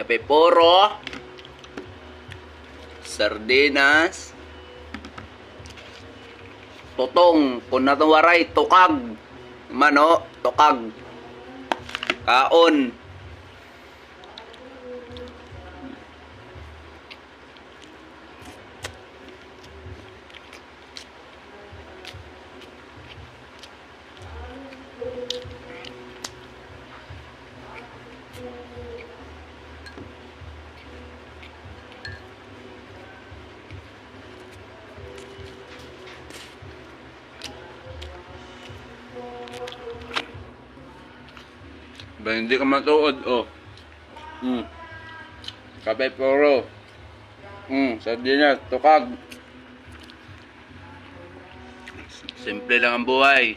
kape poro, sardinas, totong, kung natuwaray, tukag, mano, tukag, kaon. Ba, hindi ka matuod, oh. Kape poro. Sardinas, tukag. Simple lang ang buhay.